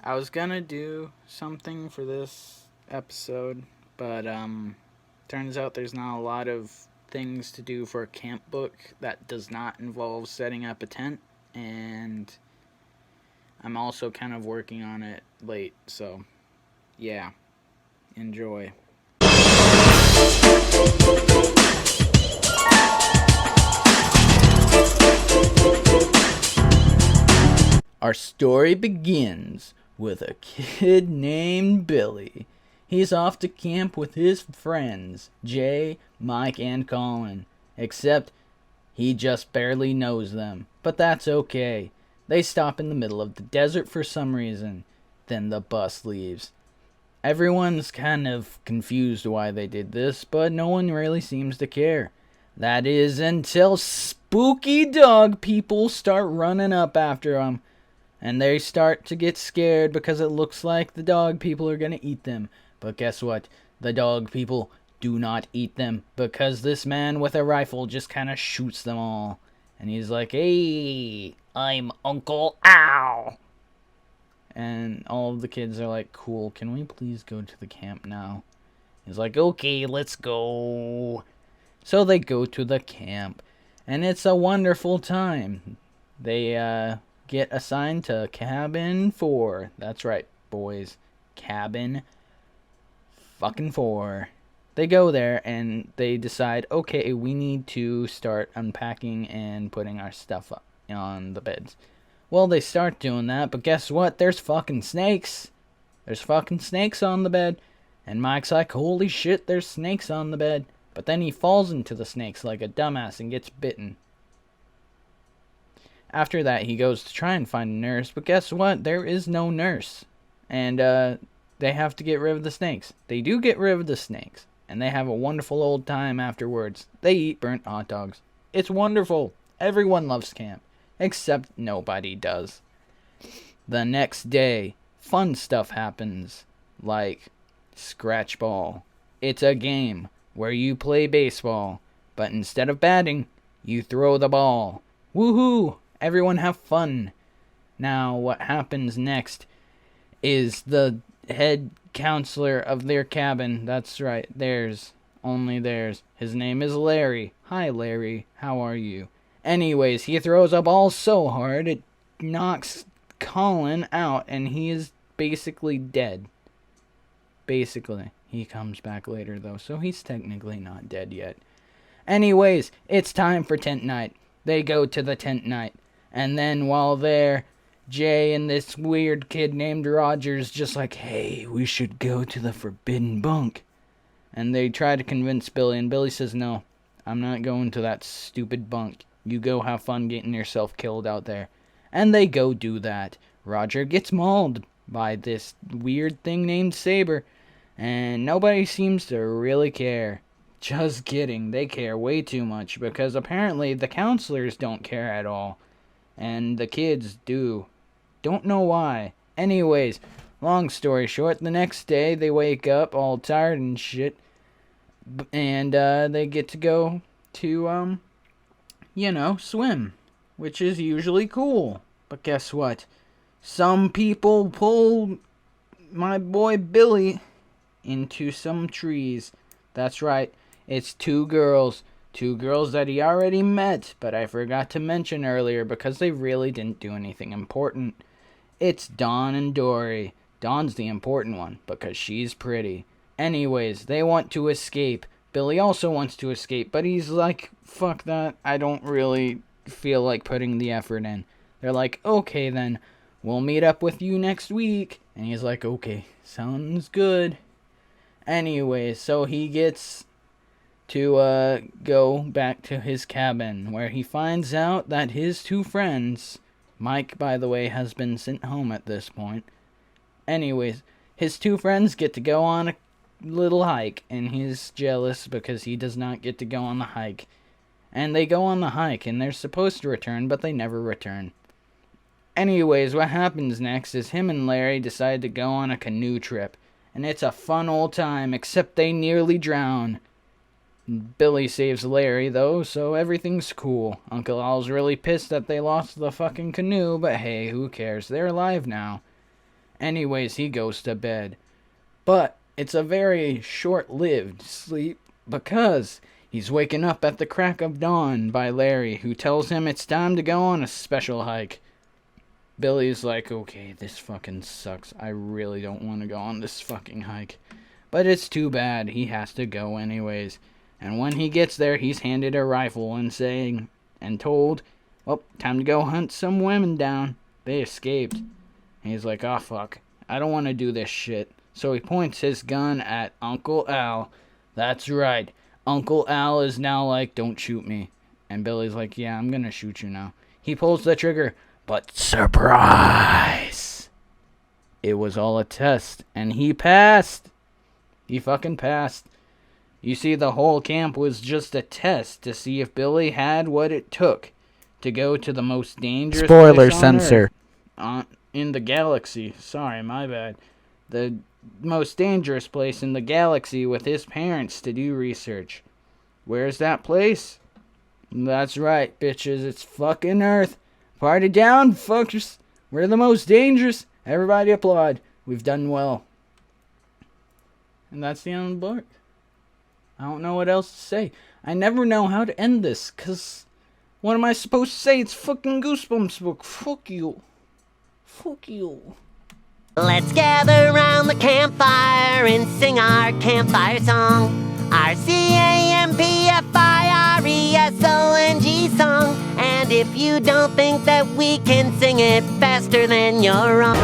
I was gonna do something for this episode, but turns out there's not a lot of things to do for a camp book that does not involve setting up a tent, and I'm also kind of working on it late, so yeah, enjoy. Our story begins with a kid named Billy. He's off to camp with his friends, Jay, Mike, and Colin. Except he just barely knows them. But that's okay. They stop in the middle of the desert for some reason. Then the bus leaves. Everyone's kind of confused why they did this, but no one really seems to care. That is until spooky dog people start running up after them. And they start to get scared because it looks like the dog people are going to eat them. But guess what? The dog people do not eat them because this man with a rifle just kind of shoots them all. And he's like, "Hey, I'm Uncle Ow." And all of the kids are like, "Cool, can we please go to the camp now?" He's like, "Okay, let's go." So they go to the camp. And it's a wonderful time. They, get assigned to cabin 4. That's right, boys. Cabin fucking 4. They go there and they decide, okay, we need to start unpacking and putting our stuff up on the beds. Well, they start doing that, but guess what? There's fucking snakes. There's fucking snakes on the bed. And Mike's like, holy shit, there's snakes on the bed. But then he falls into the snakes like a dumbass and gets bitten. After that, he goes to try and find a nurse, but guess what? There is no nurse. And they have to get rid of the snakes. They do get rid of the snakes, and they have a wonderful old time afterwards. They eat burnt hot dogs. It's wonderful. Everyone loves camp, except nobody does. The next day, fun stuff happens, like scratch ball. It's a game where you play baseball, but instead of batting, you throw the ball. Woohoo! Everyone have fun. Now, what happens next is the head counselor of their cabin. That's right, theirs. Only theirs. His name is Larry. Hi, Larry. How are you? Anyways, he throws a ball so hard it knocks Colin out, and he is basically dead. Basically. He comes back later, though, so he's technically not dead yet. Anyways, it's time for tent night. They go to the tent night. And then while there, Jay and this weird kid named Rogers just like, hey, we should go to the forbidden bunk. And they try to convince Billy, and Billy says, no, I'm not going to that stupid bunk. You go have fun getting yourself killed out there. And they go do that. Roger gets mauled by this weird thing named Sabre, and nobody seems to really care. Just kidding, they care way too much, because apparently the counselors don't care at all. And the kids do. Don't know why. Anyways, long story short, the next day they wake up all tired and shit. And they get to go to, swim. Which is usually cool. But guess what? Some people pull my boy Billy into some trees. That's right. It's 2 girls. 2 girls that he already met, but I forgot to mention earlier because they really didn't do anything important. It's Dawn and Dory. Dawn's the important one because she's pretty. Anyways, they want to escape. Billy also wants to escape, but he's like, fuck that. I don't really feel like putting the effort in. They're like, okay then, we'll meet up with you next week. And he's like, okay, sounds good. Anyways, so he gets to go back to his cabin, where he finds out that his 2 friends, Mike, by the way, has been sent home at this point. Anyways, his 2 friends get to go on a little hike, and he's jealous because he does not get to go on the hike. And they go on the hike, and they're supposed to return, but they never return. Anyways, what happens next is him and Larry decide to go on a canoe trip, and it's a fun old time, except they nearly drown. Billy saves Larry, though, so everything's cool. Uncle Al's really pissed that they lost the fucking canoe, but hey, who cares? They're alive now. Anyways, he goes to bed. But it's a very short-lived sleep because he's waken up at the crack of dawn by Larry, who tells him it's time to go on a special hike. Billy's like, okay, this fucking sucks. I really don't want to go on this fucking hike. But it's too bad. He has to go anyways. And when he gets there, he's handed a rifle and told, well, time to go hunt some women down. They escaped. And he's like, oh fuck, I don't want to do this shit. So he points his gun at Uncle Al. That's right. Uncle Al is now like, don't shoot me. And Billy's like, yeah, I'm gonna shoot you now. He pulls the trigger, but surprise! It was all a test, and he passed. He fucking passed. You see, the whole camp was just a test to see if Billy had what it took to go to the most dangerous spoiler place on censor Earth, in the galaxy. Sorry, my bad. The most dangerous place in the galaxy with his parents to do research. Where's that place? That's right, bitches. It's fucking Earth. Party down, fuckers. We're the most dangerous. Everybody applaud. We've done well. And that's the end of the book. I don't know what else to say. I never know how to end this, because what am I supposed to say? It's fucking Goosebumps book. Fuck you. Fuck you. Let's gather round the campfire and sing our campfire song. Our CAMPFIRESONG song. And if you don't think that we can sing it faster, then you're wrong.